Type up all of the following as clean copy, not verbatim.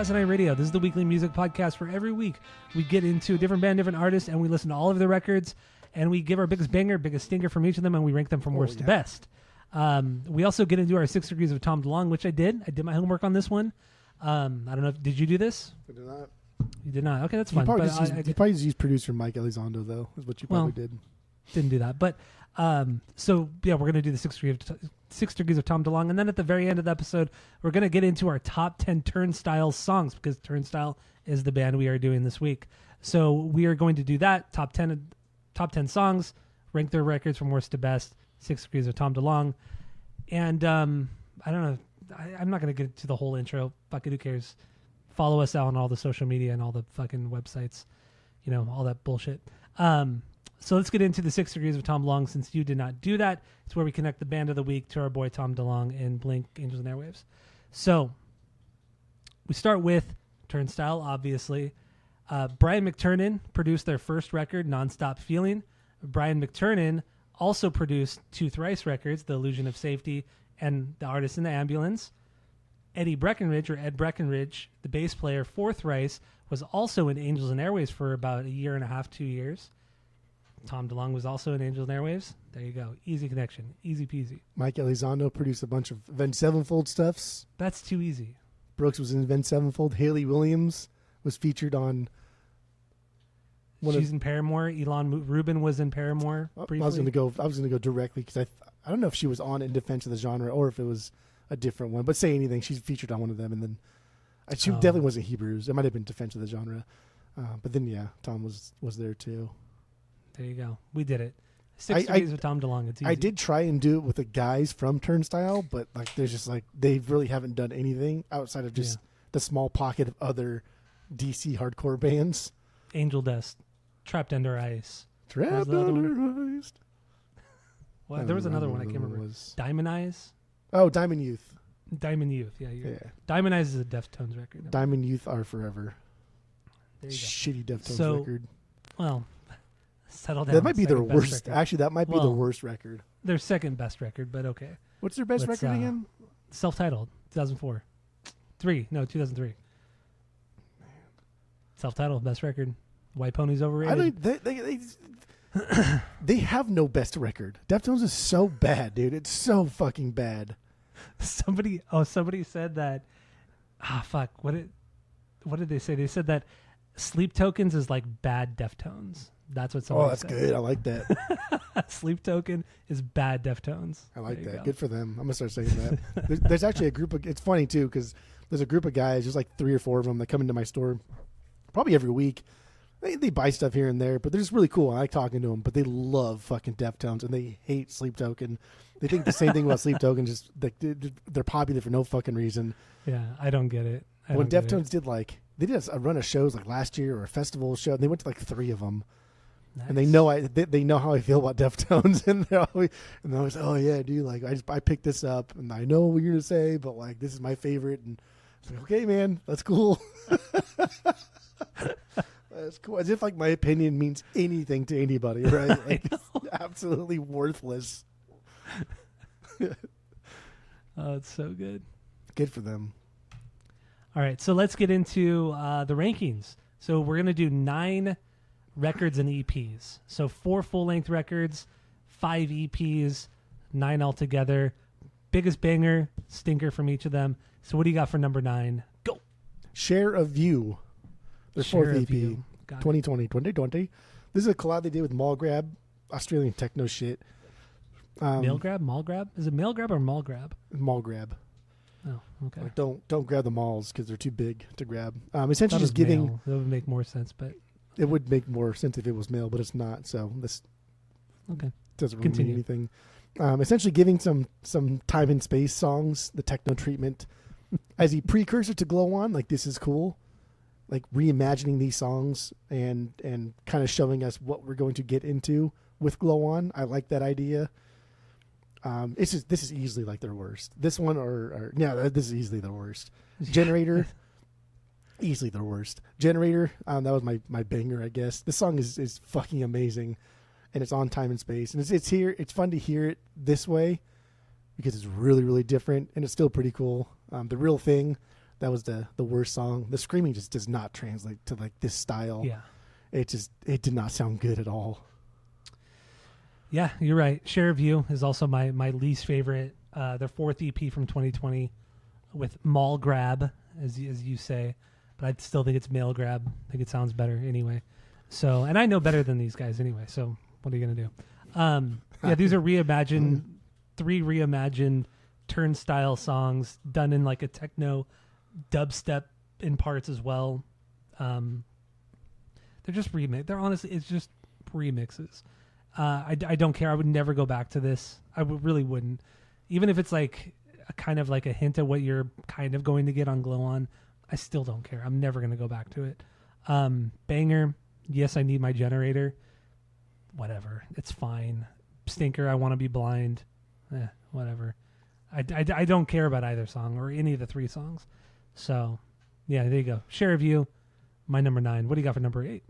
Assassinate Radio. This is the weekly music podcast where every week we get into a different band, different artist, and we listen to all of their records, and we give our biggest banger, biggest stinker from each of them, and we rank them from worst to best. We also get into our 6 degrees of Tom DeLonge, which I did. I did my homework on this one. I don't know. Did you do this? I did not. You did not. Okay, that's fine. You probably just used producer Mike Elizondo, though, is what you probably did. Didn't do that. But so, yeah, we're going to do the 6 degrees of Tom DeLonge. And then at the very end of the episode, we're going to get into our top 10 Turnstile songs, because Turnstile is the band we are doing this week. So we are going to do that, top 10 songs, rank their records from worst to best, 6 degrees of Tom DeLonge. And I don't know. I'm not going to get to the whole intro. Fuck it, who cares? Follow us out on all the social media and all the fucking websites. You know, all that bullshit. So let's get into the 6 degrees of Tom DeLonge, since you did not do that. It's where we connect the band of the week to our boy Tom DeLonge and Blink, Angels and Airwaves. So we start with Turnstile, obviously. Brian McTernan produced their first record, Nonstop Feeling. Brian McTernan also produced 2 Thrice records, The Illusion of Safety and The Artist in the Ambulance. Eddie Breckenridge, or Ed Breckenridge, the bass player for Thrice, was also in Angels and Airwaves for about a year and a half, 2 years. Tom DeLonge was also in Angels and Airwaves. There you go. Easy connection. Easy peasy. Mike Elizondo produced a bunch of Avenged Sevenfold stuffs. That's too easy. Brooks was in Avenged Sevenfold. Haley Williams was featured on... She's in Paramore. Elon Rubin was in Paramore briefly. I was going to go directly, because I don't know if she was on In Defense of the Genre or if it was a different one. But Say Anything, she's featured on one of them. And then she definitely wasn't Hebrews. It might have been Defense of the Genre. But then, yeah, Tom was there too. There you go. We did it. 6 degrees with Tom DeLonge. It's easy. I did try and do it with the guys from Turnstile, but there's just they really haven't done anything outside of just the small pocket of other DC hardcore bands. Angel Dust, Trapped Under Ice. Trapped Under Ice. Well, there was another one I can't remember. Diamond Eyes. Oh, Diamond Youth. Diamond Youth. Yeah. Diamond Eyes is a Deftones record. Diamond Youth Are Forever. There you go. Shitty Deftones record. Well, settle down. That might be their worst. Actually, that might be the worst record. Their second best record, but okay. What's their best record again? Self-titled, 2004. 2003. Self-titled, best record. White Pony's overrated. They have no best record. Deftones is so bad, dude. It's so fucking bad. Somebody said that. Fuck. What did they say? They said that Sleep Tokens is like bad Deftones. That's what somebody said. Oh, that's good. I like that. Sleep Token is bad Deftones. I like that. Good for them. I'm going to start saying that. There's actually a group of... It's funny, too, because there's a group of guys, just like 3 or 4 of them, that come into my store probably every week. They buy stuff here and there, but they're just really cool. I like talking to them, but they love fucking Deftones, and they hate Sleep Token. They think the same thing about Sleep Token, just they're popular for no fucking reason. Yeah, I don't get it. When Deftones did they did a run of shows like last year, or a festival show, and they went to like 3 of them. Nice. And they know how I feel about Deftones, and they're always, oh yeah, dude, like I picked this up, and I know what you're gonna say, but like this is my favorite, and it's like, okay, man, that's cool. That's cool. As if like my opinion means anything to anybody, right? Like it's absolutely worthless. Oh, it's so good. Good for them. All right, so let's get into the rankings. So we're gonna do 9 records and EPs. So 4 full-length records, 5 EPs, 9 altogether. Biggest banger, stinker from each of them. So what do you got for number 9? Go. Share of You. Their 4th EP. 2020. This is a collab they did with Mall Grab, Australian techno shit. Mall Grab? Is it Mall Grab or Mall Grab? Mall Grab. Oh, okay. Like don't grab the malls because they're too big to grab. Essentially just giving... Male. That would make more sense, but... It would make more sense if it was male, but it's not. So this doesn't really mean anything. Essentially giving some time and space songs the techno treatment as a precursor to Glow On. Like, this is cool. Like reimagining these songs and kind of showing us what we're going to get into with Glow On. I like that idea. This is easily like their worst. This one this is easily their worst. Generator. Easily the worst. Generator, that was my banger, I guess. This song is fucking amazing, and it's on time and space, and it's here. It's fun to hear it this way because it's really, really different, and it's still pretty cool. The Real Thing, That was the worst song. The screaming just does not translate to like this style. Yeah. It did not sound good at all. Yeah, you're right. Share of You is also my least favorite. Their fourth EP from 2020 with Mall Grab, as you say. But I still think it's Male Grab. I think it sounds better anyway. So, and I know better than these guys anyway. So what are you going to do? Yeah, these are reimagined, 3 reimagined Turnstile songs done in like a techno dubstep in parts as well. They're just they're honestly, it's just remixes. I don't care. I would never go back to this. Really wouldn't. Even if it's like a kind of like a hint of what you're kind of going to get on Glow On, I still don't care. I'm never going to go back to it. Banger. Yes, I Need My Generator. Whatever. It's fine. Stinker, I Want to Be Blind. Whatever. I don't care about either song or any of the 3 songs. So, yeah, there you go. Share of You, my number 9. What do you got for number 8?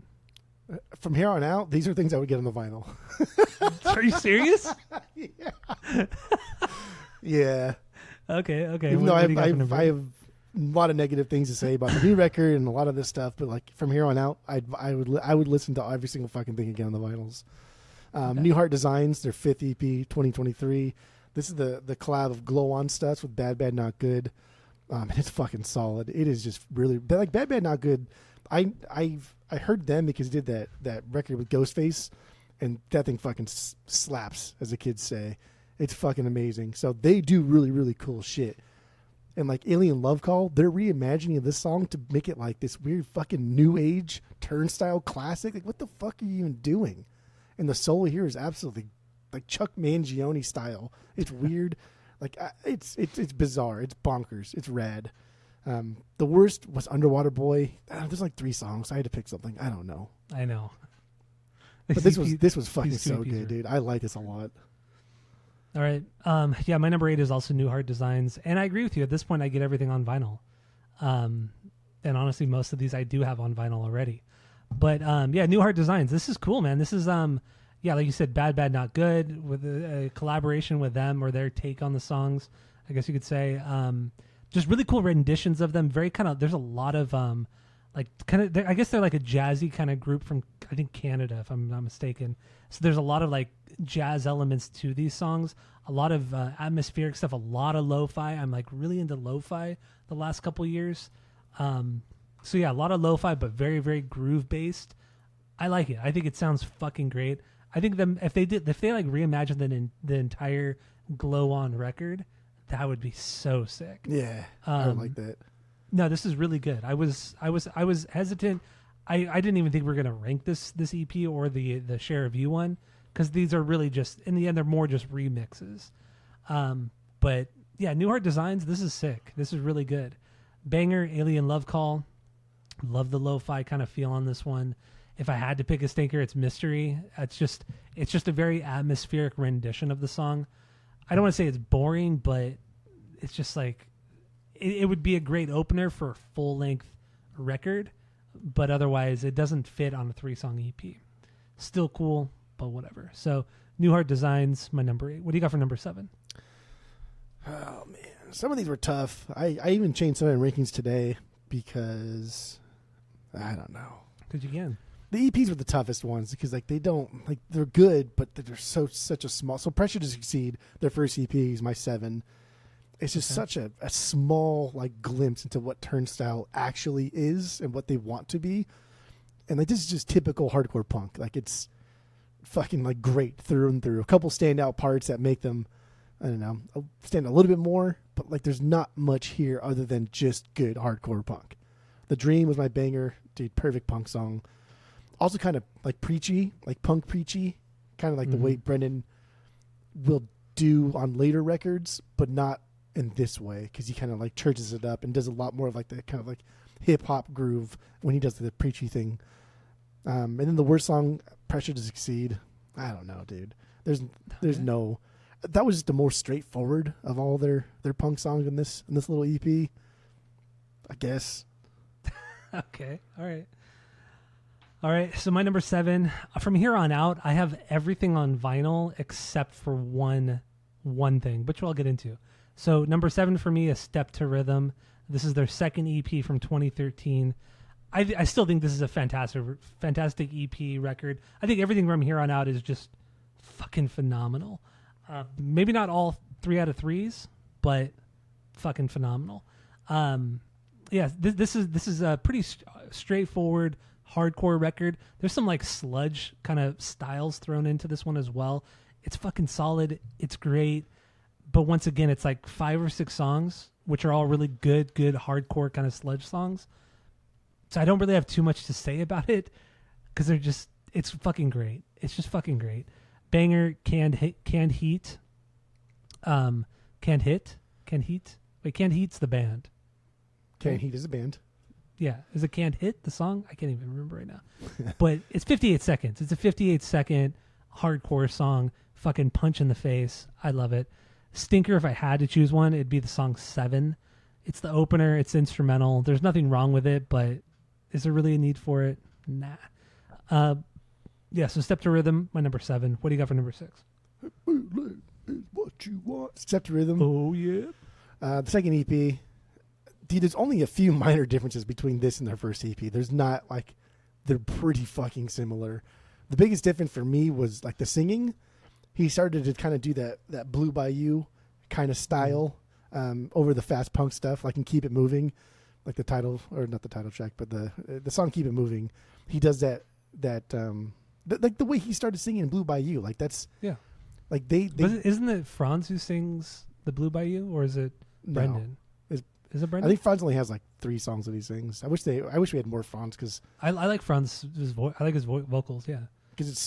From here on out, these are things I would get on the vinyl. Are you serious? Yeah. Yeah. Okay. Even though I have a lot of negative things to say about the new record and a lot of this stuff, but like from here on out, I would listen to every single fucking thing again on the vinyls. New Heart Designs, their 5th EP, 2023. This is the collab of Glow On Studs with Bad Bad Not Good. And it's fucking solid. It is just really like Bad Bad Not Good. I heard them because they did that record with Ghostface, and that thing fucking slaps, as the kids say. It's fucking amazing. So they do really, really cool shit. And like Alien Love Call, they're reimagining this song to make it like this weird fucking new age Turnstile classic. Like, what the fuck are you even doing? And the solo here is absolutely like Chuck Mangione style. It's weird. Like it's bizarre. It's bonkers. It's rad. The worst was Underwater Boy. There's like 3 songs. I had to pick something. I don't know. I know. But this was fucking so good, dude. I like this a lot. All right. Yeah, my number 8 is also New Heart Designs. And I agree with you. At this point, I get everything on vinyl. And honestly, most of these I do have on vinyl already. But yeah, New Heart Designs. This is cool, man. This is, yeah, like you said, Bad Bad Not Good, with a collaboration with them or their take on the songs, I guess you could say. Just really cool renditions of them. Very kind of, there's a lot of, like, kind of, I guess they're like a jazzy kind of group from, I think, Canada, if I'm not mistaken. So there's a lot of like jazz elements to these songs, a lot of atmospheric stuff, a lot of lo-fi. I'm like really into lo-fi the last couple years. So yeah, a lot of lo-fi, but very, very groove based. I like it. I think it sounds fucking great. I think if they like reimagined the entire Glow On record, that would be so sick. Yeah, I would like that. No, this is really good. I was hesitant. I didn't even think we were gonna rank this EP or the Share of You one, because these are really just, in the end, they're more just remixes. But yeah, New Heart Designs. This is sick. This is really good. Banger, Alien Love Call. Love the lo-fi kind of feel on this one. If I had to pick a stinker, it's Mystery. It's just a very atmospheric rendition of the song. I don't want to say it's boring, but it's just like it would be a great opener for a full-length record, but otherwise it doesn't fit on a 3-song EP. Still cool, but whatever. So New Heart Designs, my number 8. What do you got for number 7? Oh man, some of these were tough. I even changed some of my rankings today because I don't know. Because you can. The EPs were the toughest ones because like they don't like they're good, but they're such a small. So Pressure to Succeed, their first EP is my 7. It's just such a small like glimpse into what Turnstile actually is and what they want to be, and like this is just typical hardcore punk. Like it's fucking like great through and through. A couple standout parts that make them, I don't know, stand a little bit more, but like there's not much here other than just good hardcore punk. The Dream was my banger, dude. Perfect punk song. Also kind of like preachy, like punk preachy, kind of like the way Brendan will do on later records, but not in this way because he kind of like churches it up and does a lot more of like the kind of like hip hop groove when he does the preachy thing. And then the worst song, Pressure to Succeed. I don't know, dude. There's no. That was just the most straightforward of all their punk songs in this little EP. I guess. Okay. All right. So my number 7. From here on out, I have everything on vinyl except for one thing, which I'll get into. So number 7 for me is Step to Rhythm. This is their second EP from 2013. I still think this is a fantastic EP record. I think everything from here on out is just fucking phenomenal. Maybe not all 3 out of 3s, but fucking phenomenal. This is a pretty straightforward hardcore record. There's some like sludge kind of styles thrown into this one as well. It's fucking solid. It's great. But once again, it's like 5 or 6 songs, which are all really good hardcore kind of sludge songs. So I don't really have too much to say about it because it's fucking great. It's just fucking great. Banger, Canned Heat. Canned Heat. Wait, Canned Heat's the band. Canned Heat is a band. Yeah. Is it Canned Hit, the song? I can't even remember right now. But it's 58 seconds. It's a 58-second hardcore song. Fucking punch in the face. I love it. Stinker, if I had to choose one, it'd be the song 7. It's the opener. It's instrumental. There's nothing wrong with it, but is there really a need for it? Nah. So Step to Rhythm, my number 7. What do you got for number 6? Is what you want. Step to Rhythm. Oh, yeah. The second EP. Dude, there's only a few minor differences between this and their first EP. There's not, like, they're pretty fucking similar. The biggest difference for me was, like, the singing. He started to kind of do that Blue Bayou kind of style over the fast punk stuff, like in Keep It Moving, like the title, or not the title track, but the song Keep It Moving. He does that like the way he started singing in Blue Bayou, like that's like they isn't it Franz who sings the Blue Bayou, or is it Brendan? No. Is it Brendan? I think Franz only has like 3 songs that he sings. I wish we had more Franz because I like Franz's voice. I like his vocals, yeah, because it's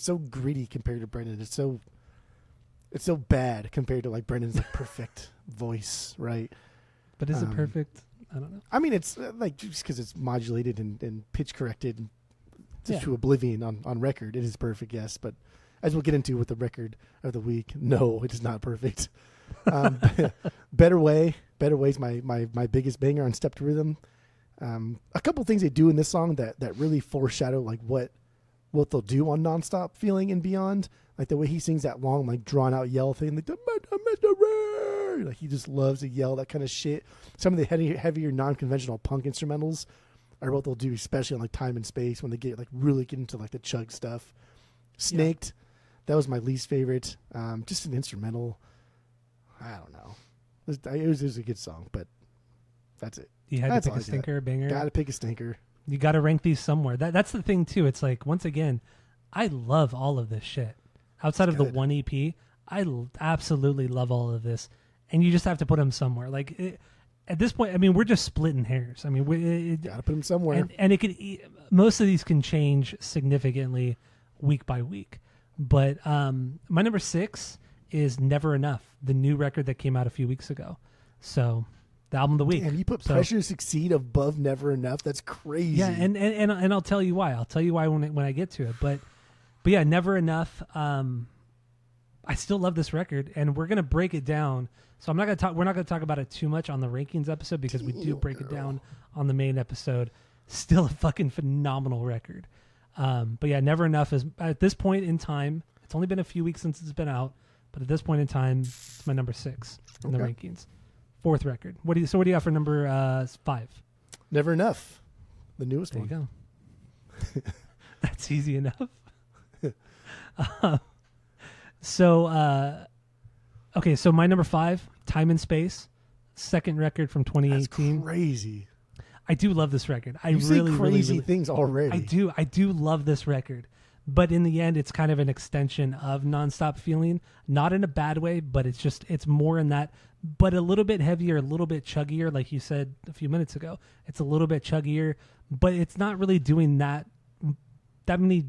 so gritty compared to Brendan. It's so bad compared to like Brendan's like perfect voice, right? But is it perfect? I don't know. I mean, it's like just because it's modulated and pitch corrected to oblivion on record, it is perfect, yes. But as we'll get into with the record of the week, no, it is not perfect. Better Way is my biggest banger on Step to Rhythm. A couple things they do in this song that really foreshadow like what they'll do on Nonstop Feeling and Beyond, like the way he sings that long, like drawn out yell thing, like like he just loves to yell that kind of shit. Some of the heavier non-conventional punk instrumentals are what they'll do, especially on like Time and Space when they really get into like the chug stuff. Snaked, that was my least favorite. Just an instrumental. I don't know. It was a good song, but that's it. You had to pick a stinker, a banger. Got to pick a stinker. You got to rank these somewhere. That's the thing too. It's like, once again, I love all of this shit. Outside of the one EP, I absolutely love all of this, and you just have to put them somewhere. Like at this point, I mean, we're just splitting hairs. I mean, got to put them somewhere, and it could. Most of these can change significantly week by week. But my number 6 is Never Enough, the new record that came out a few weeks ago. So. The album of the week. And you put Pressure to Succeed above Never Enough. That's crazy. Yeah, and I'll tell you why. I'll tell you why when I get to it. But yeah, Never Enough. I still love this record, and we're gonna break it down. So we're not gonna talk about it too much on the rankings episode because we do break it down on the main episode. Still a fucking phenomenal record. But yeah, Never Enough is at this point in time. It's only been a few weeks since it's been out, but at this point in time, it's my number 6 in the rankings. 4th record. What do you got for number 5? Never Enough, the newest one. There you go. That's easy enough. So my number 5, Time and Space, second record from 2018. That's crazy. I do love this record. You say crazy things already. I do love this record. But in the end, it's kind of an extension of Nonstop Feeling. Not in a bad way, but it's more in that, but a little bit heavier, a little bit chuggier, like you said a few minutes ago. It's a little bit chuggier, but it's not really doing that many.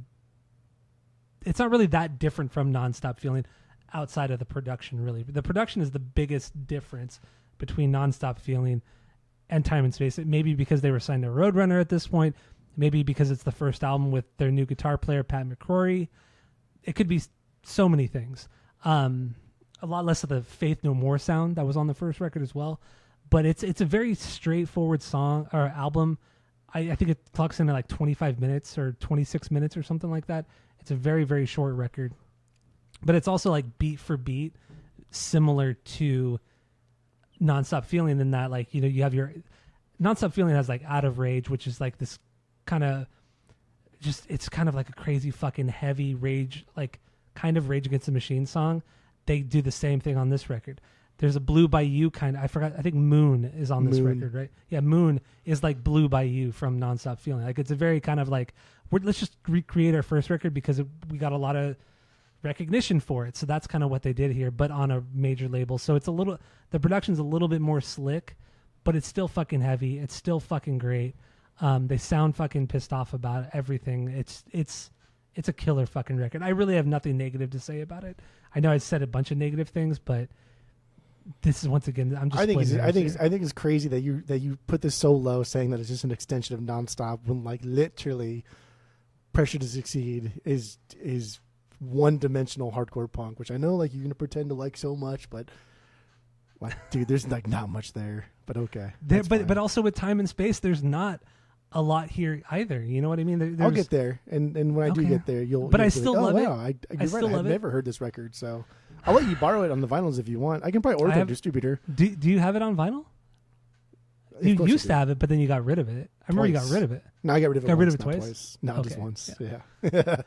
It's not really that different from Nonstop Feeling outside of the production, really. The production is the biggest difference between Nonstop Feeling and Time and Space. It may be because they were signed to Roadrunner at this point. Maybe because it's the first album with their new guitar player, Pat McCrory. It could be so many things. A lot less of the Faith No More sound that was on the first record as well. But it's a very straightforward song or album. I think it clocks in at like 25 minutes or 26 minutes or something like that. It's a very, very short record. But it's also like beat for beat, similar to Nonstop Feeling than that. Like, you know, you have your Nonstop Feeling has like Out of Rage, which is like this kind of just, it's kind of like a crazy fucking heavy rage, like kind of Rage Against the Machine song. They do the same thing on this record. There's a Blue by You kind of, I forgot, I think Moon is on this record, right? Yeah, Moon is like Blue by You from Nonstop Feeling. Like, it's a very kind of like, let's just recreate our first record because we got a lot of recognition for it. So that's kind of what they did here, but on a major label. So it's a little, the production's a little bit more slick, but it's still fucking heavy. It's still fucking great. They sound fucking pissed off about everything. It's a killer fucking record. I really have nothing negative to say about it. I know I said a bunch of negative things, but this is, once again, I'm just. I think it's crazy that you put this so low, saying that it's just an extension of Nonstop, when like literally, Pressure to Succeed is one-dimensional hardcore punk, which I know like you're gonna pretend to like so much, but like, dude, there's like not much there. But okay, but also with Time and Space, there's not a lot here either. You know what I mean? I'll get there, and when I do get there, you'll. But I still love it. Wow, I've never heard this record, so I'll let you borrow it on the vinyls if you want. I can probably order it a distributor. Do you have it on vinyl? You used to have it, but then you got rid of it. I remember you got rid of it. No, I got rid of it. Rid of it twice? No, just once. Yeah.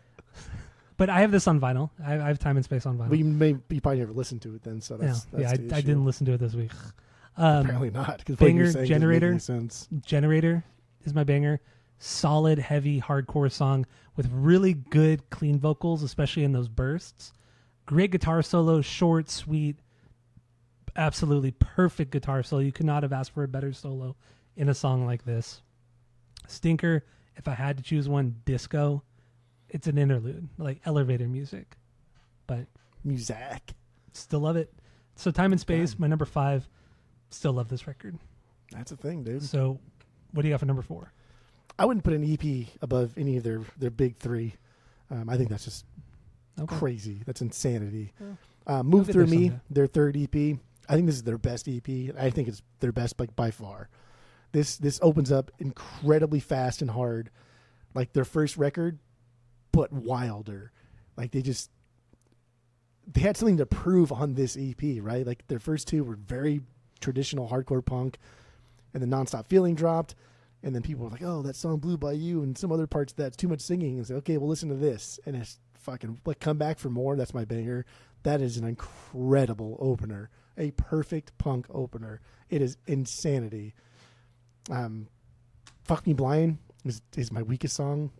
But I have this on vinyl. I have Time and Space on vinyl. But you probably never listened to it then, so that's I didn't listen to it this week. Apparently not. Because banger Generator. Generator is my banger. Solid, heavy, hardcore song with really good, clean vocals, especially in those bursts. Great guitar solo, short, sweet, absolutely perfect guitar solo. You could not have asked for a better solo in a song like this. Stinker, if I had to choose one, Disco. It's an interlude, like elevator music, but music. Still love it. So Time and Space, my number 5. Still love this record. That's a thing, dude. So, what do you got for number 4? I wouldn't put an EP above any of their big 3. I think that's just crazy. That's insanity. Move Through Me, their third EP. I think this is their best EP. I think it's their best, like, by far. This opens up incredibly fast and hard, like their first record, but wilder. Like they had something to prove on this EP, right? Like their first 2 were very traditional hardcore punk, and then Nonstop Feeling dropped, and then people were like, "Oh, that song Blue by You," and some other parts that's too much singing. And say, "Okay, well, listen to this," and it's fucking like Come Back for More. That's my banger. That is an incredible opener, a perfect punk opener. It is insanity. Fuck Me Blind is my weakest song.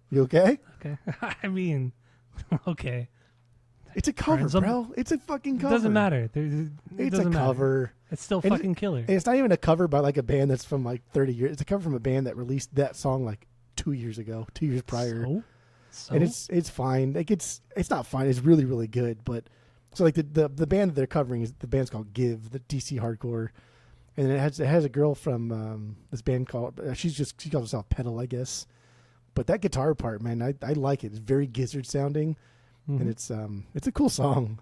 You okay? Okay. I mean, okay. It's a cover, bro. It's a fucking cover. It doesn't matter. It's a cover. It's still fucking killer. And it's not even a cover by like a band that's from like 30 years. It's a cover from a band that released that song like 2 years ago, 2 years prior. So? And it's fine. Like it's not fine. It's really, really good. But so like the band that they're covering is the band's called Give, the DC hardcore. And it has a girl from this band called she calls herself Pedal, I guess. But that guitar part, man, I like it. It's very Gizzard sounding, and it's a cool song.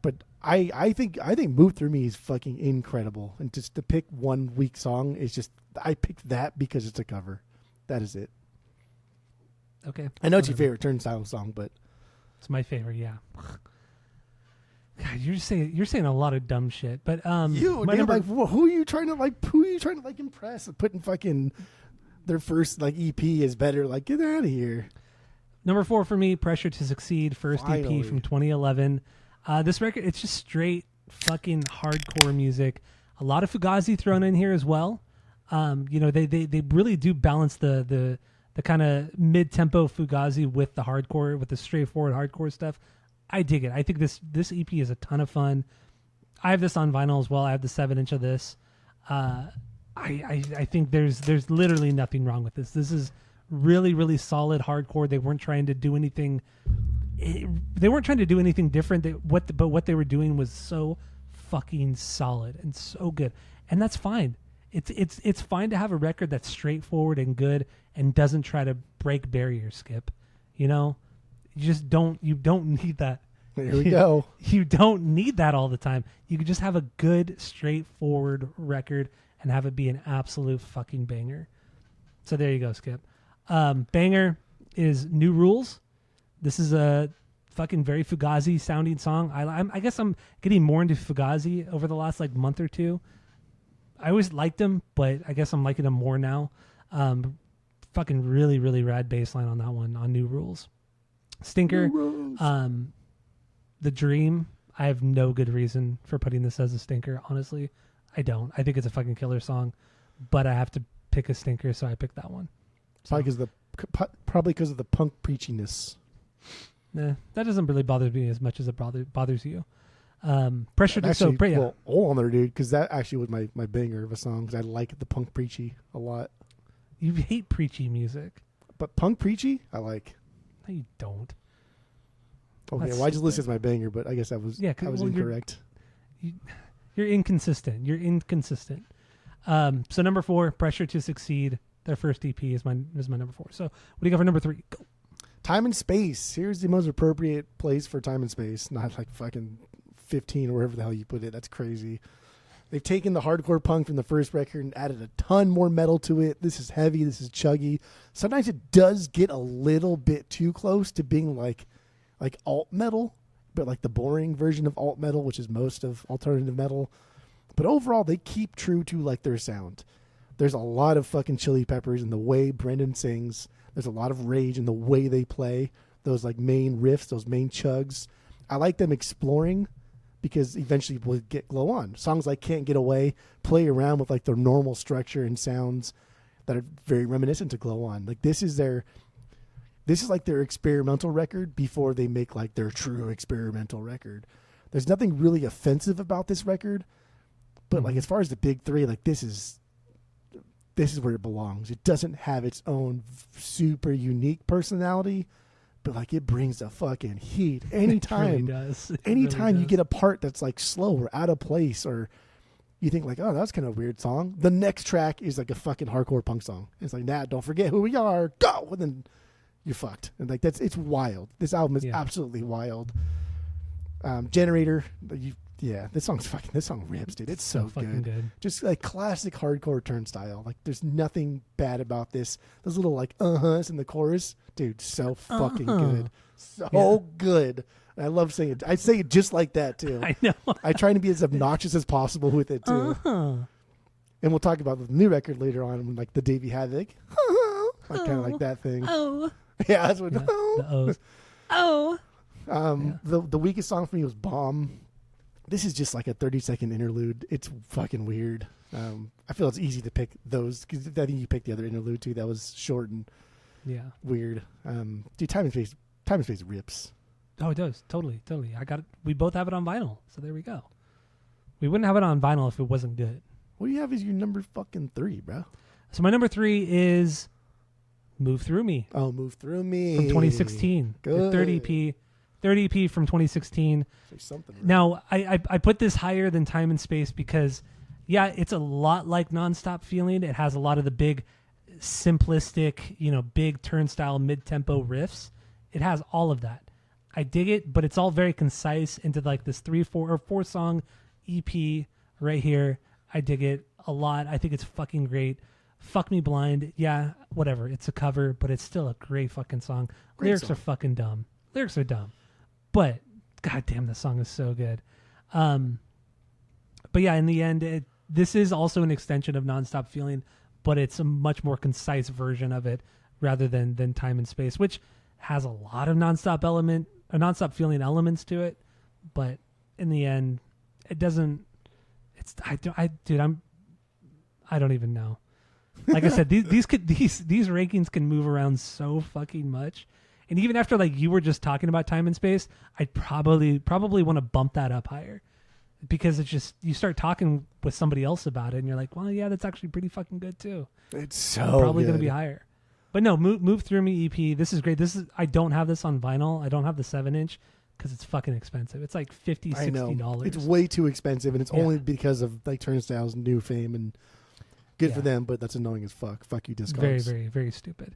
But I think Move Through Me is fucking incredible. And just to pick one weak song is just, I picked that because it's a cover. That is it. Okay. I know it's your favorite Turnstile song, but it's my favorite. Yeah. God, you're saying a lot of dumb shit. But who are you trying to impress? Putting fucking their first like EP is better. Like, get out of here. Number 4 for me, Pressure to Succeed, first Finally. EP from 2011. This record, it's just straight fucking hardcore music. A lot of Fugazi thrown in here as well. They really do balance the kind of mid-tempo Fugazi with the hardcore, with the straightforward hardcore stuff. I dig it. I think this EP is a ton of fun. I have this on vinyl as well. I have the 7-inch of this. I think there's literally nothing wrong with this. This is really, really solid hardcore. They weren't trying to do anything. They weren't trying to do anything different. But what they were doing was so fucking solid and so good, and that's fine. It's fine to have a record that's straightforward and good and doesn't try to break barriers. Skip, you know, you don't need that. Here we go. You don't need that all the time. You could just have a good, straightforward record and have it be an absolute fucking banger. So there you go, Skip. Banger is New Rules. This is a fucking very Fugazi sounding song. I guess I'm getting more into Fugazi over the last like month or two. I always liked them, but I guess I'm liking them more now. Fucking really, really rad bass line on that one on New Rules. Stinker, The Dream. I have no good reason for putting this as a stinker, honestly. I don't. I think it's a fucking killer song, but I have to pick a stinker, so I picked that one. So. Probably because of the punk preachiness. Nah, that doesn't really bother me as much as it bothers you. Pressure to actually, so yeah. Well, hold on there, dude, because that actually was my banger of a song. Because I like the punk preachy a lot. You hate preachy music, but punk preachy I like. No, you don't. Okay, well, I just listed as my banger, but I guess I was incorrect. You're inconsistent. You're inconsistent. So number 4, Pressure to Succeed. Their first EP is my number 4. So what do you got for number 3? Go. Time and Space. Here's the most appropriate place for Time and Space, not like fucking 15 or wherever the hell you put it. That's crazy. They've taken the hardcore punk from the first record and added a ton more metal to it. This is heavy. This is chuggy. Sometimes it does get a little bit too close to being like alt metal, but like the boring version of alt metal, which is most of alternative metal. But overall, they keep true to like their sound. There's a lot of fucking Chili Peppers in the way Brendan sings. There's a lot of rage in the way they play those like main riffs, those main chugs. I like them exploring because eventually we'll get Glow On. Songs like Can't Get Away play around with like their normal structure and sounds that are very reminiscent to Glow On. Like this is like their experimental record before they make like their true experimental record. There's nothing really offensive about this record, but like as far as the big 3, like this is where it belongs. It doesn't have its own super unique personality, but like it brings the fucking heat anytime. It really does. Anytime you get a part that's like slow or out of place, or you think like, oh, that's kind of a weird song. The next track is like a fucking hardcore punk song. It's like, nah, don't forget who we are. Go, and then you're fucked. And like it's wild. This album is absolutely wild. Generator, this song rips, dude. It's so good. Just like classic hardcore Turnstile. Like there's nothing bad about this. Those little like uh-huhs in the chorus, dude, so fucking good. So good. I love saying it. I say it just like that too. I know. I try to be as obnoxious as possible with it too. And we'll talk about the new record later on, like the Davey Havoc. Like kind of like that thing. Oh. Yeah, that's what the O's. Oh. The weakest song for me was Bomb. This is just like a 30-second interlude. It's fucking weird. I feel it's easy to pick those because I think you picked the other interlude too. That was short and weird. Dude, Time and Space rips. Oh, it does. Totally. I got it. We both have it on vinyl, so there we go. We wouldn't have it on vinyl if it wasn't good. What do you have as your number fucking 3, bro? So my number 3 is Move Through Me. Oh, Move Through Me. From 2016. Good. The third EP from 2016. Say something. Right? Now, I put this higher than Time and Space because, it's a lot like Nonstop Feeling. It has a lot of the big, simplistic, big Turnstile mid-tempo riffs. It has all of that. I dig it, but it's all very concise into like this 4 song EP right here. I dig it a lot. I think it's fucking great. Fuck Me Blind. Yeah, whatever. It's a cover, but it's still a great fucking song. Lyrics are fucking dumb. Lyrics are dumb. But goddamn, the song is so good. But yeah, in the end, this is also an extension of Nonstop Feeling, but it's a much more concise version of it rather than Time and Space, which has a lot of Nonstop Feeling elements to it. But in the end, it doesn't. I don't even know. Like I said, these rankings can move around so fucking much. And even after like you were just talking about Time and Space, I'd probably want to bump that up higher because it's just you start talking with somebody else about it and you're like, well, yeah, that's actually pretty fucking good too. It's so probably going to be higher. But no, Move Through Me EP. This is great. I don't have this on vinyl. I don't have the 7-inch because it's fucking expensive. It's like $50, $60. It's way too expensive, and it's only because of like Turnstile's new fame and good for them. But that's annoying as fuck. Fuck you, Discogs. Very, very, very stupid.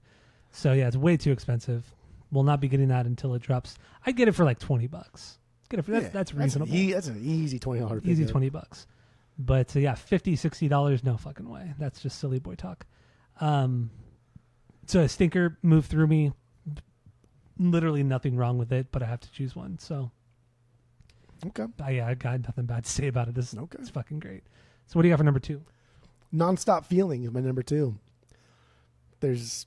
So yeah, it's way too expensive. We'll not be getting that until it drops. I'd get it for like $20. Get it for that's reasonable. That's an easy $20 easy $20. But $50, $60, no fucking way. That's just silly boy talk. So Stinker, Move Through Me, literally nothing wrong with it, but I have to choose one. So, okay. I got nothing bad to say about it. It's fucking great. So what do you got for number 2? Nonstop Feeling is my number 2. There's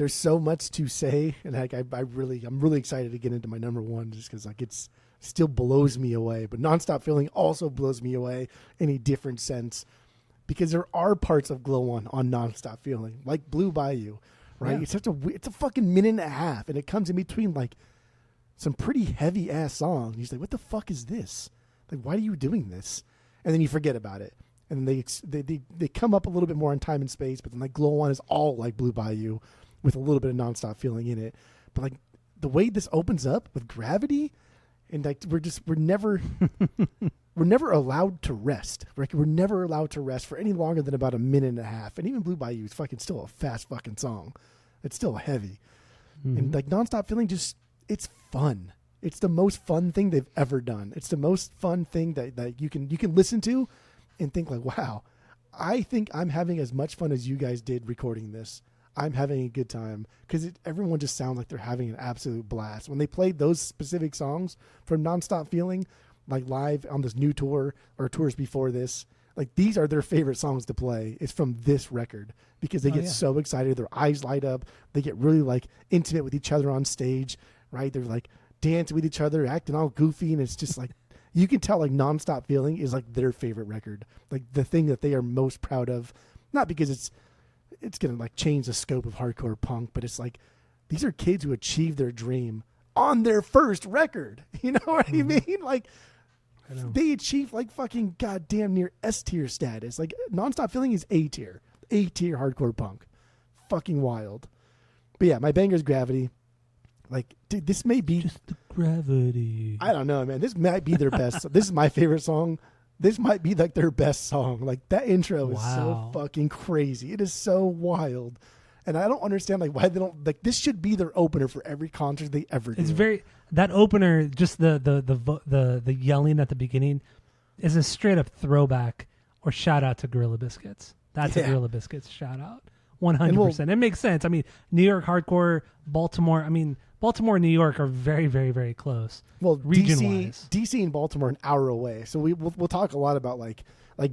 so much to say, and I'm really excited to get into my number 1 just because like it's still blows me away. But Nonstop Feeling also blows me away in a different sense because there are parts of Glow on Nonstop Feeling, like Blue Bayou, right? Yeah. It's a fucking minute and a half, and it comes in between like some pretty heavy ass songs. And you're like, what the fuck is this? Like, why are you doing this? And then you forget about it. And they come up a little bit more in time and space, but then like Glow On is all like Blue Bayou with a little bit of Nonstop Feeling in it. But like the way this opens up with Gravity, and like we're never allowed to rest. We're never allowed to rest for any longer than about a minute and a half. And even Blue Bayou is fucking still a fast fucking song. It's still heavy. Mm-hmm. And like Nonstop Feeling it's fun. It's the most fun thing they've ever done. It's the most fun thing that you can listen to and think like, wow, I think I'm having as much fun as you guys did recording this. I'm having a good time because everyone just sounds like they're having an absolute blast. When they played those specific songs from Nonstop Feeling, like live on this new tour or tours before this, like these are their favorite songs to play. It's from this record because they get so excited. Their eyes light up. They get really like intimate with each other on stage, right? They're like dancing with each other, acting all goofy. And it's just like, you can tell like Nonstop Feeling is like their favorite record. Like the thing that they are most proud of, not because it's going to like change the scope of hardcore punk, but it's like, these are kids who achieved their dream on their first record. You know what I mean? Like they achieved like fucking goddamn near S tier status. Like Nonstop Feeling is A tier hardcore punk. Fucking wild. But yeah, my banger's Gravity. Like, dude, this may be just the gravity. I don't know, man. This might be their best. This is my favorite song. This might be like their best song. Like that intro is so fucking crazy. It is so wild, and I don't understand like why they don't like. This should be their opener for every concert they ever do. It's very that opener. Just the yelling at the beginning is a straight up throwback or shout out to Gorilla Biscuits. That's a Gorilla Biscuits shout out. 100%. It makes sense. I mean, New York hardcore, Baltimore. I mean, Baltimore and New York are very, very, very close. Well, DC and Baltimore are an hour away. So we'll talk a lot about like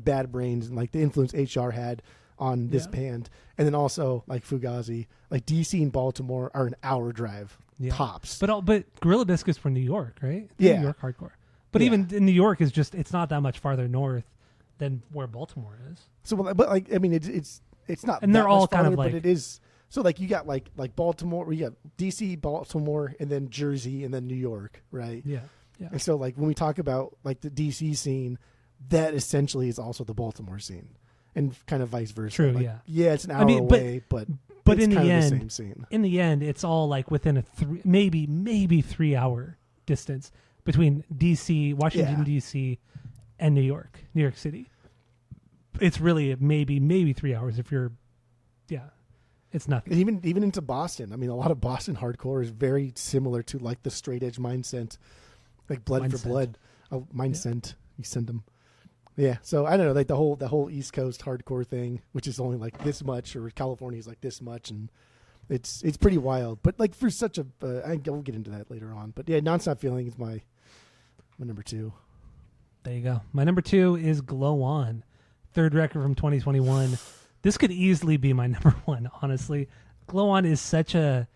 Bad Brains and like the influence HR had on this band, and then also like Fugazi. Like DC and Baltimore are an hour drive tops. But Gorilla Biscuits were New York, right? Yeah, New York hardcore. But even in New York is just it's not that much farther north than where Baltimore is. So, but like I mean, it's not, and they're all kind of like, but it is. So like you got like Baltimore, you got DC, Baltimore, and then Jersey, and then New York, right? Yeah. And so like when we talk about like the DC scene, that essentially is also the Baltimore scene, and kind of vice versa. True. Like, it's an hour away, but in the end, the same scene. In the end, it's all like within a maybe 3 hour distance between DC, Washington DC, and New York City. It's really maybe 3 hours if you're, it's nothing. And even into Boston. I mean, a lot of Boston hardcore is very similar to like the straight edge mindset, like Blood for Blood. Oh, mindset. You send them. Yeah. So I don't know, like the whole East Coast hardcore thing, which is only like this much, or California is like this much, and it's pretty wild. But like for such a, we'll get into that later on. But yeah, Nonstop Feeling is my number 2. There you go. My number 2 is Glow On. Third record from 2021. This could easily be my number 1, honestly. Glow On is such a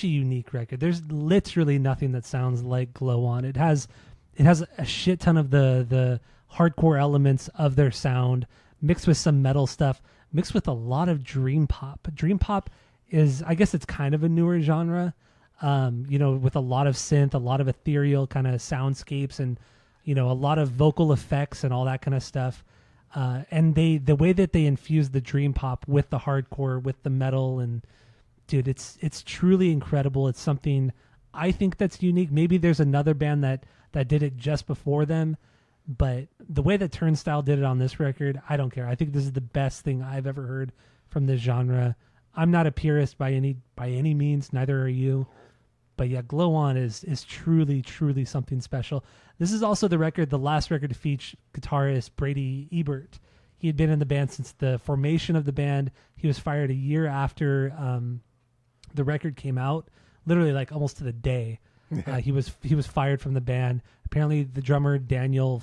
unique record. There's literally nothing that sounds like Glow On. It has a shit ton of the hardcore elements of their sound mixed with some metal stuff, mixed with a lot of dream pop. Dream pop is, I guess it's kind of a newer genre, with a lot of synth, a lot of ethereal kind of soundscapes, and a lot of vocal effects and all that kind of stuff. And the way that they infuse the dream pop with the hardcore, with the metal, and dude, it's truly incredible. It's something I think that's unique. Maybe there's another band that did it just before them, but the way that Turnstile did it on this record, I don't care. I think this is the best thing I've ever heard from this genre. I'm not a purist by any means, neither are you. But yeah, Glow On is truly, truly something special. This is also the last record to feature guitarist Brady Ebert. He had been in the band since the formation of the band. He was fired a year after the record came out. literally like almost to the day. He was fired from the band. Apparently, the drummer Daniel,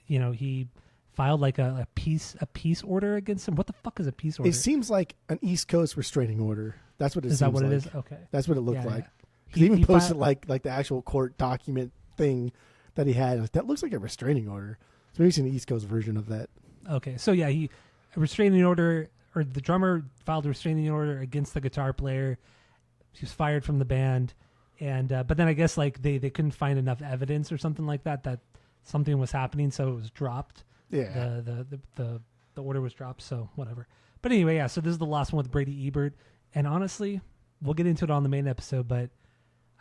he filed like a peace order against him. What the fuck is a peace order? It seems like an East Coast restraining order. That's what it is. Seems That what like. it is? Okay, that's what it looked like. He even posted like the actual court document thing that he had. That looks like a restraining order. So maybe it's an East Coast version of that. Okay, so yeah, a restraining order, or the drummer filed a restraining order against the guitar player. He was fired from the band, and but then I guess like they couldn't find enough evidence or something like that something was happening, so it was dropped. Yeah, the order was dropped. So whatever. But anyway, yeah. So this is the last one with Brady Ebert, and honestly, we'll get into it on the main episode, but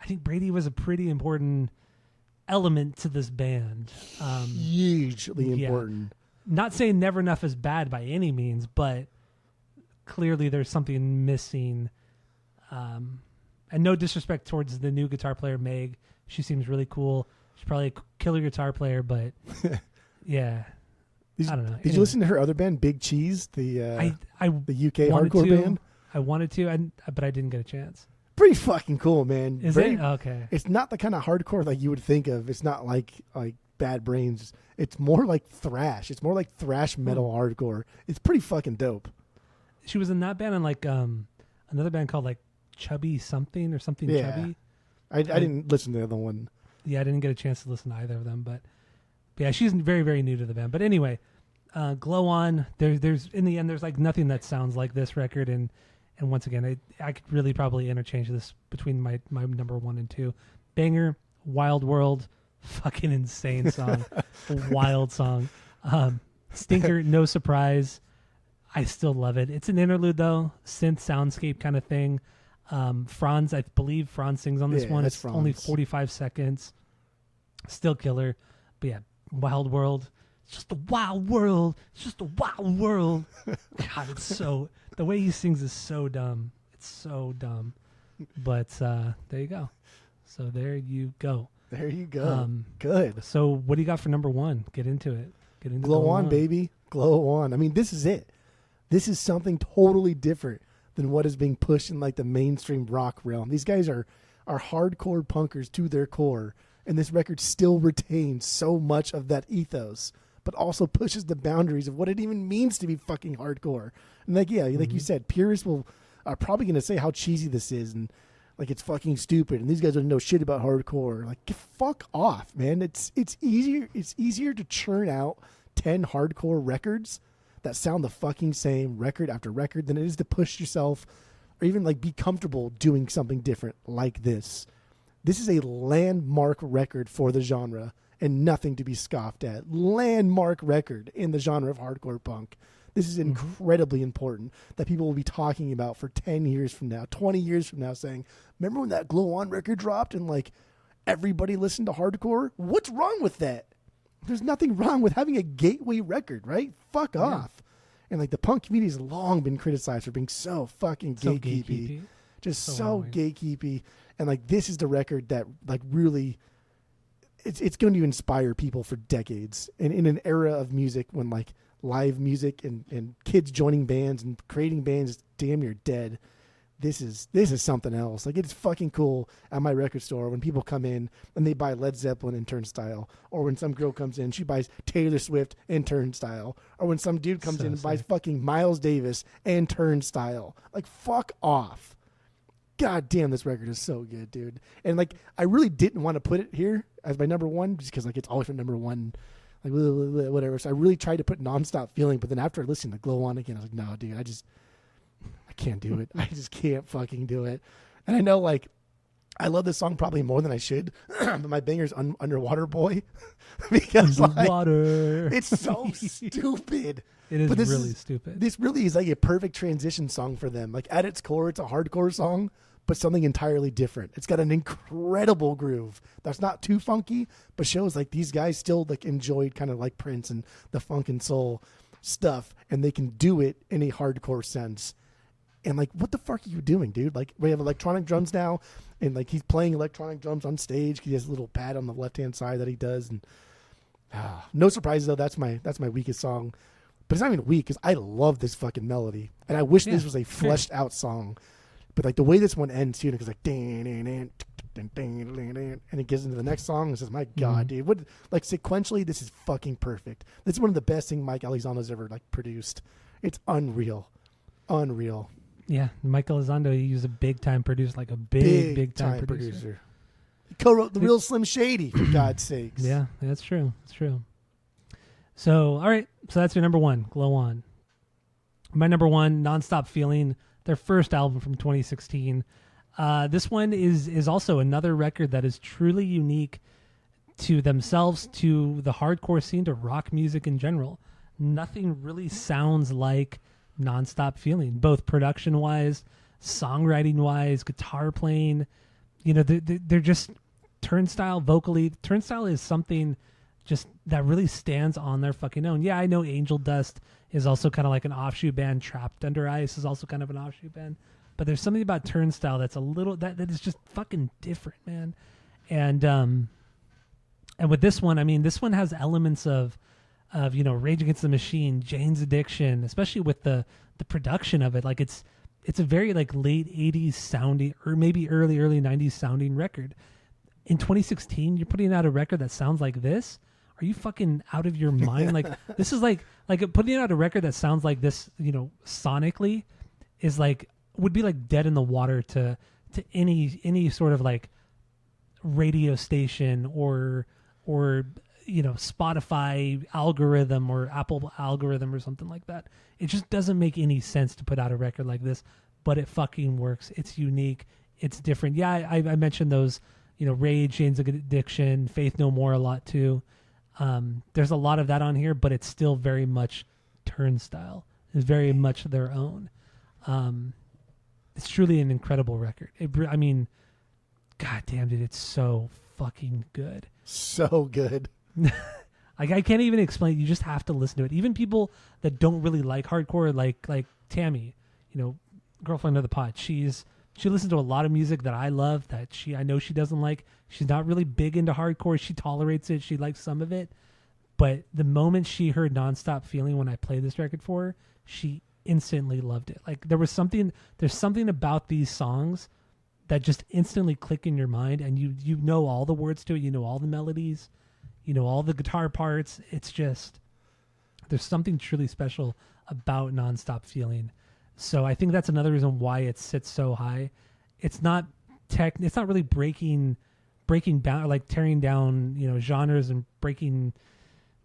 I think Brady was a pretty important element to this band. Hugely important. Not saying Never Enough is bad by any means, but clearly there's something missing. And no disrespect towards the new guitar player, Meg. She seems really cool. She's probably a killer guitar player, but yeah. I don't know. Did you listen to her other band, Big Cheese, the UK hardcore band? I wanted to, but I didn't get a chance. Pretty fucking cool, man. Is it? Okay. It's not the kind of hardcore like you would think of. It's not like Bad Brains. It's more like thrash. It's more like thrash metal hardcore. It's pretty fucking dope. She was in that band and like another band called like Chubby something or something Chubby. I didn't listen to the other one. Yeah, I didn't get a chance to listen to either of them, but yeah, she's very, very new to the band. But anyway, Glow On. There's in the end, there's like nothing that sounds like this record, and once again, I could really probably interchange this between my number 1 and 2. Banger, Wild World, fucking insane song, wild song. Stinker, No Surprise. I still love it. It's an interlude though, synth soundscape kind of thing. Franz, I believe Franz sings on this one. It's Franz. only 45 seconds. Still killer. But yeah, Wild World. It's just a wild world. It's just a wild world. God, it's so... The way he sings is so dumb. It's so dumb. But there you go. So there you go. There you go. Good. So what do you got for number 1? Get into it. Get into Glow On, baby. Glow On. I mean, this is it. This is something totally different than what is being pushed in like the mainstream rock realm. These guys are hardcore punkers to their core, and this record still retains so much of that ethos, but also pushes the boundaries of what it even means to be fucking hardcore. And like, yeah, like you said, purists are probably going to say how cheesy this is and like it's fucking stupid, and these guys don't know shit about hardcore. Like, fuck off, man. It's easier to churn out 10 hardcore records that sound the fucking same record after record than it is to push yourself or even like be comfortable doing something different like this. This is a landmark record for the genre and nothing to be scoffed at. Landmark record in the genre of hardcore punk. This is incredibly important that people will be talking about for 10 years from now, 20 years from now, saying, remember when that Glow On record dropped and like everybody listened to hardcore? What's wrong with that? There's nothing wrong with having a gateway record, right? Fuck off. And like the punk community has long been criticized for being so fucking gatekeepy. Just so gatekeepy. And like this is the record that like really it's going to inspire people for decades. And in an era of music when like live music and kids joining bands and creating bands is damn near dead. This is something else. Like, it's fucking cool at my record store when people come in and they buy Led Zeppelin and Turnstile, or when some girl comes in, she buys Taylor Swift and Turnstile, or when some dude comes in and buys fucking Miles Davis and Turnstile. Like, fuck off. God damn, this record is so good, dude. And like, I really didn't want to put it here as my number 1 just because like it's always my number 1, like whatever. So I really tried to put Nonstop Feeling, but then after listening to Glow On again, I was like, no, dude, I can't do it. I just can't fucking do it. And I know, like, I love this song probably more than I should, but my banger's Underwater Boy. Because Underwater. Like, it's so stupid. It is really stupid. This really is like a perfect transition song for them. Like, at its core, it's a hardcore song, but something entirely different. It's got an incredible groove that's not too funky, but shows like these guys still like enjoyed kind of like Prince and the funk and soul stuff, and they can do it in a hardcore sense. And like, what the fuck are you doing, dude? Like, we have electronic drums now, and like he's playing electronic drums on stage. He has a little pad on the left-hand side that he does, and no surprises though. That's my weakest song, but it's not even weak because I love this fucking melody, and I wish this was a fleshed out song. But like the way this one ends, too, because like and it gets into the next song. It says, "My God, dude, what like sequentially? This is fucking perfect. This is one of the best things Mike Elizondo's ever like produced. It's unreal. Yeah, Mike Elizondo, he was a big time producer, like a big time producer. He co-wrote the real Slim Shady, for God's sakes. Yeah, that's true. It's true. So, all right. So that's your number one, Glow On. My number one, Nonstop Feeling, their first album from 2016. This one is also another record that is truly unique to themselves, to the hardcore scene, to rock music in general. Nothing really sounds like Nonstop Feeling, both production-wise, songwriting-wise, guitar playing. You know, they're just Turnstile vocally. Turnstile is something just that really stands on their fucking own. Yeah, I know Angel Dust is also kind of like an offshoot band. Trapped Under Ice is also kind of an offshoot band. But there's something about Turnstile that's a little that is just fucking different, man. And with this one, I mean, this one has elements of Rage Against the Machine, Jane's Addiction, especially with the production of it. Like it's a very like late 80s sounding, or maybe early 90s sounding record. In 2016, you're putting out a record that sounds like this? Are you fucking out of your mind? Like this is like putting out a record that sounds like this, sonically is like would be like dead in the water to any sort of like radio station or Spotify algorithm or Apple algorithm or something like that. It just doesn't make any sense to put out a record like this, but it fucking works. It's unique. It's different. Yeah, I mentioned those, Rage, Jane's Addiction, Faith No More a lot too. There's a lot of that on here, but it's still very much Turnstile. It's very much their own. It's truly an incredible record. I mean, God damn it, it's so fucking good. So good. I can't even explain. You just have to listen to it. Even people that don't really like hardcore, like Tammy, girlfriend of the pod, she listens to a lot of music that I love that I know she doesn't like. She's not really big into hardcore. She tolerates it. She likes some of it. But the moment she heard Nonstop Feeling when I played this record for her, she instantly loved it. Like there's something about these songs that just instantly click in your mind, and you know all the words to it, you know all the melodies, all the guitar parts. It's just there's something truly special about Nonstop Feeling. So I think that's another reason why it sits so high. It's not it's not really breaking bound, like tearing down, genres and breaking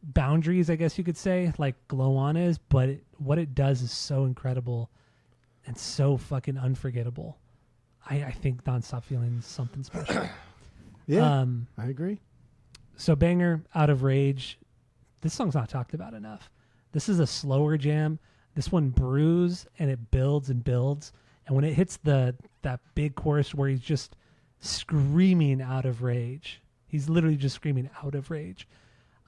boundaries, I guess you could say, like Glow On is, but what it does is so incredible and so fucking unforgettable. I think Nonstop Feeling is something special. Yeah, I agree. So banger, Out of Rage. This song's not talked about enough. This is a slower jam. This one brews and it builds and builds. And when it hits that big chorus where he's just screaming out of rage, he's literally just screaming out of rage.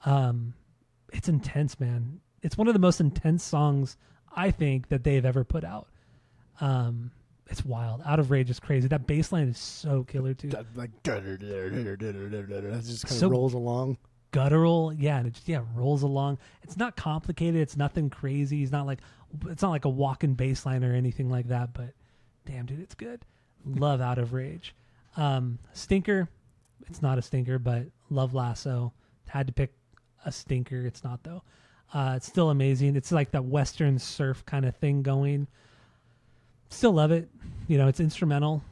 It's intense, man. It's one of the most intense songs I think that they've ever put out. It's wild. Out of Rage is crazy. That bass line is so killer too. Like that just kind of rolls along. Guttural, yeah, and it just rolls along. It's not complicated. It's nothing crazy. It's not like a walking bass line or anything like that. But damn, dude, it's good. Love Out of Rage. Stinker. It's not a stinker, but Love Lasso. Had to pick a stinker. It's not though. It's still amazing. It's like that Western surf kind of thing going. Still love it. It's instrumental,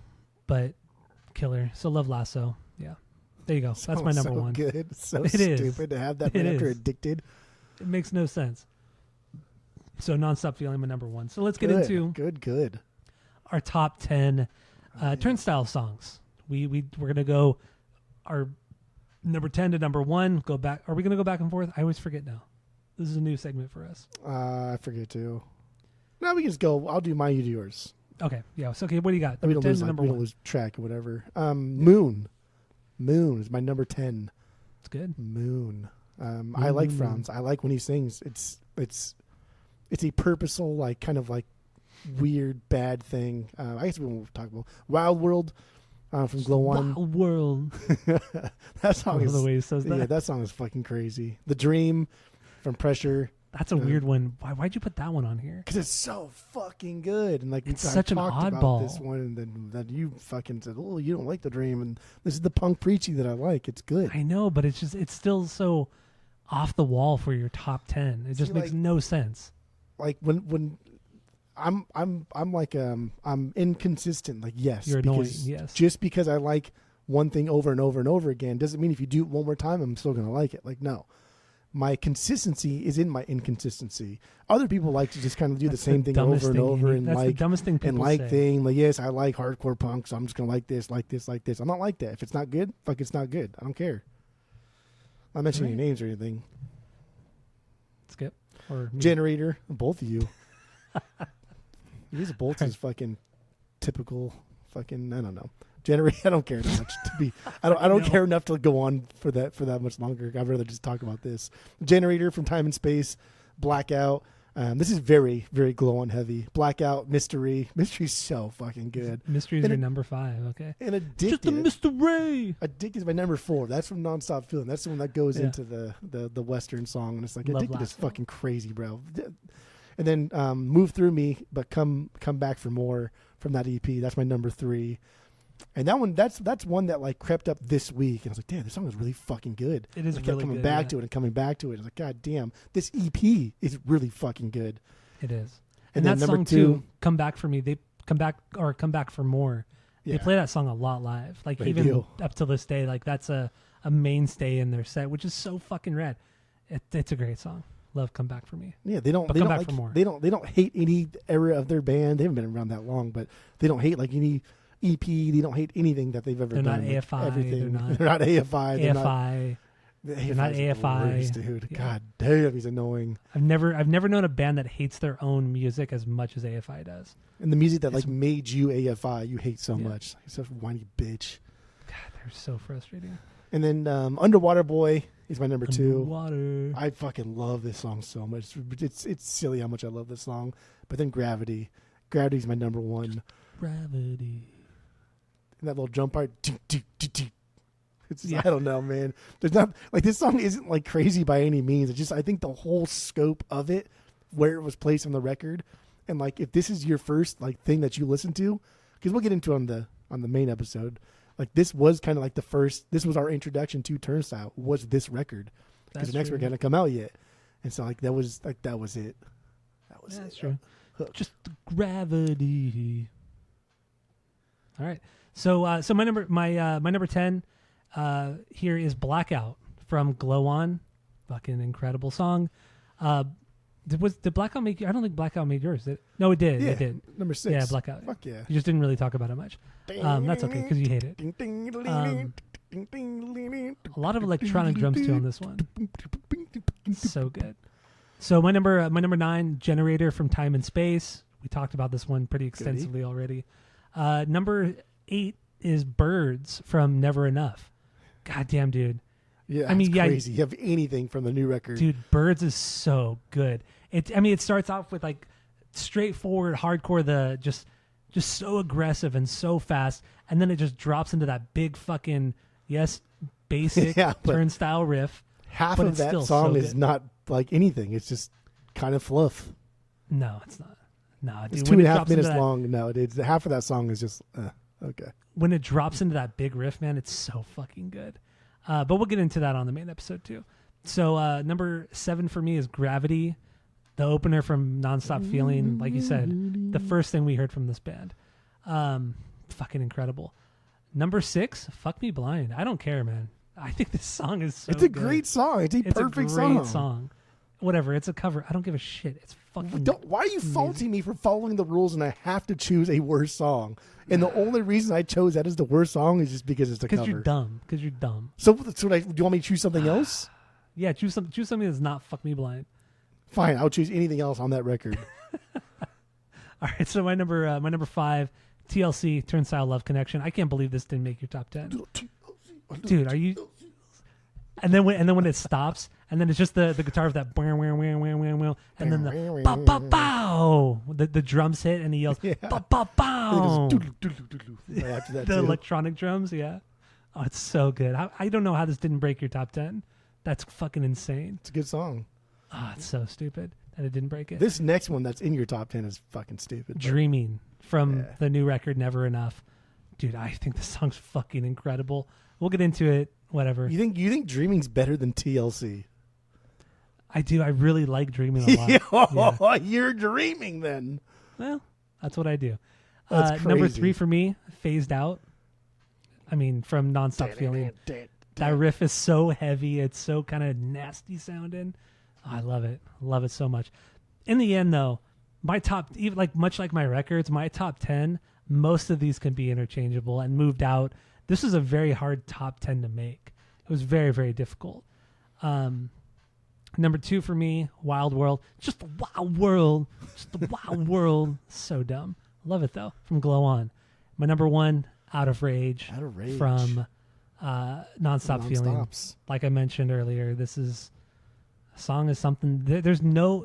but killer. So Love Lasso. Yeah. There you go. That's my number one. Good. So stupid to have that right after Addicted. It makes no sense. So Nonstop Feeling, my number one. So let's get into good. Our top 10 Turnstile songs. We're gonna go our number 10 to number 1. Go back. Are we gonna go back and forth? I always forget now. This is a new segment for us. I forget too. No, we can just go. I'll do mine, you do yours. Okay. Yeah. So, okay. What do you got? We don't lose track or whatever. Moon is my number 10. It's good. Moon. I like Franz. I like when he sings. It's a purposeful, like kind of like weird bad thing. I guess we won't talk about Wild World from Glow On. Wild World. That song is the way he says that. Yeah, that song is fucking crazy. The Dream from Pressure. That's a weird one. Why'd you put that one on here? Because it's so fucking good. And like it's such an oddball. About this one, and then you fucking said, "Oh, you don't like The Dream," and this is the punk preachy that I like. It's good. I know, but it's still so off the wall for your top 10. It just makes no sense. Like when I'm inconsistent. Like yes, you're annoying. Yes, just because I like one thing over and over and over again doesn't mean if you do it one more time, I'm still gonna like it. Like no. My consistency is in my inconsistency. Other people like to just kind of do the same thing over and over and that's the dumbest thing people say. Thing. Like, yes, I like hardcore punk, so I'm just gonna like this, like this, like this. I'm not like that. If it's not good, fuck, it's not good. I don't care. I'm not mentioning your names or anything. Skip or me. Generator, both of you. These bolts is fucking typical. Fucking I don't know. Generator. I don't care that much to be. I don't care enough to go on for that much longer. I'd rather just talk about this. Generator from Time and Space, Blackout. This is very, very glow on heavy. Blackout, Mystery. Mystery's so fucking good. Mystery is your number 5. Okay. And Addicted. Just a mystery. Addicted is my number 4. That's from Nonstop Feeling. That's the one that goes into the Western song, and it's like Addicted is fucking crazy, bro. And then Move Through Me, but come back for more from that EP. That's my number 3. And that one, that's one that like crept up this week, and I was like, damn, this song is really fucking good. It is. I kept really coming good, back to it and coming back to it. I was like, god damn, this EP is really fucking good. It is. And that song too, Come Back for Me. They come back for more. Yeah. They play that song a lot live. Like they even do. Up till this day, like that's a mainstay in their set, which is so fucking rad. It's a great song. Love Come Back for Me. Yeah, they don't hate any era of their band. They haven't been around that long, but they don't hate like any EP. They don't hate anything that they've ever done. They're not AFI. Everything. They're not AFI. AFI. They're not AFI. Worst, dude. Yeah. God damn, he's annoying. I've never known a band that hates their own music as much as AFI does. And the music that like made you AFI, you hate so much. You're such a whiny bitch. God, they're so frustrating. And then Underwater Boy is my number 2. Underwater. I fucking love this song so much. It's silly how much I love this song. But then Gravity. Gravity's my number 1. Gravity. And that little jump part. I don't know, man. There's not like this song isn't like crazy by any means. It's just I think the whole scope of it, where it was placed on the record, and like if this is your first like thing that you listen to, because we'll get into it on the main episode. Like this was kind of like the first. This was our introduction to Turnstile. Was this record? Because the next record hadn't come out yet, and so like that was it. That was That's true. Just Gravity. All right. So my number 10 here is Blackout from Glow On. Fucking incredible song. Did Blackout make you? I don't think Blackout made yours. No, it did. Yeah, it did. Number 6. Yeah, Blackout. Fuck yeah. You just didn't really talk about it much. That's okay because you hate it. A lot of electronic drums too on this one. So good. So my number 9, Generator from Time and Space. We talked about this one pretty extensively already. Number 8 is Birds from Never Enough. Goddamn, dude. Yeah, I mean, crazy. You have anything from the new record. Dude, Birds is so good. It starts off with like straightforward hardcore, just so aggressive and so fast, and then it just drops into that big fucking basic Turnstile riff. Half of that song is not like anything. It's just kind of fluff. No, it's not. No, dude, it's 2.5 minutes long. No, it's half of that song is just okay. When it drops into that big riff, man, it's so fucking good. But we'll get into that on the main episode too. So number 7 for me is Gravity, the opener from Nonstop Feeling. Like you said, the first thing we heard from this band. Fucking incredible. Number 6, Fuck Me Blind. I don't care, man. I think this song is so It's a great song. It's a perfect song. Whatever. It's a cover. I don't give a shit. It's fucking why are you faulting me for following the rules and I have to choose a worse song? And the only reason I chose that as the worst song is just because it's a cover. Because you're dumb. So do you want me to choose something else? Yeah, choose something that's not Fuck Me Blind. Fine, I'll choose anything else on that record. All right, so my number 5, TLC, Turnstile Love Connection. I can't believe this didn't make your top 10. Dude, are you? And then when it stops, and then it's just the guitar of that, and then the bow bow bow. The drums hit, and he yells bow bow bow. The electronic drums, yeah. Oh, it's so good. I don't know how this didn't break your top 10. That's fucking insane. It's a good song. Oh, it's so stupid that it didn't break it. This next one that's in your top 10 is fucking stupid. Dreaming from the new record, Never Enough. Dude, I think the song's fucking incredible. We'll get into it, whatever. You think Dreaming's better than TLC? I do. I really like Dreaming a lot. Yeah. You're dreaming then. Well, that's what I do. That's crazy. Number 3 for me, Phased Out. I mean, from Nonstop Feeling. That riff is so heavy. It's so kind of nasty sounding. Oh, I love it. Love it so much. In the end, though, my top, even much like my records, my top 10, most of these can be interchangeable and moved out. This is a very hard top 10 to make. It was very, very difficult. Number 2 for me, Wild World. Just a wild world. Just a wild world. So dumb. Love it, though, from Glow On. My number 1, Out of Rage. Out of Rage. From Nonstop Feeling. Like I mentioned earlier, this is a song is something. There's no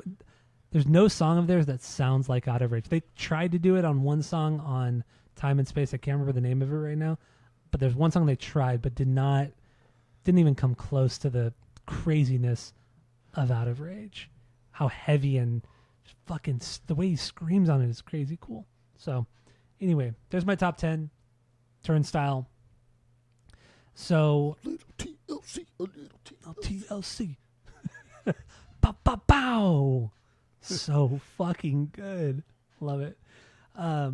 song of theirs that sounds like Out of Rage. They tried to do it on one song on Time and Space. I can't remember the name of it right now, but there's one song they tried but didn't even come close to the craziness of Out of Rage. How heavy and fucking the way he screams on it is crazy cool. So anyway, there's my top 10. Turnstile. So a little TLC. Pow, pow, pow. So fucking good. Love it. All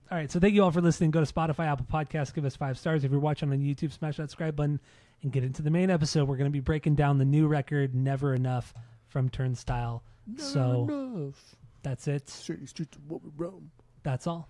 right. So thank you all for listening. Go to Spotify, Apple Podcasts, give us 5 stars. If you're watching on YouTube, smash that subscribe button and get into the main episode. We're going to be breaking down the new record, Never Enough, from Turnstile. Never enough. That's it. City streets of what we roam. That's all.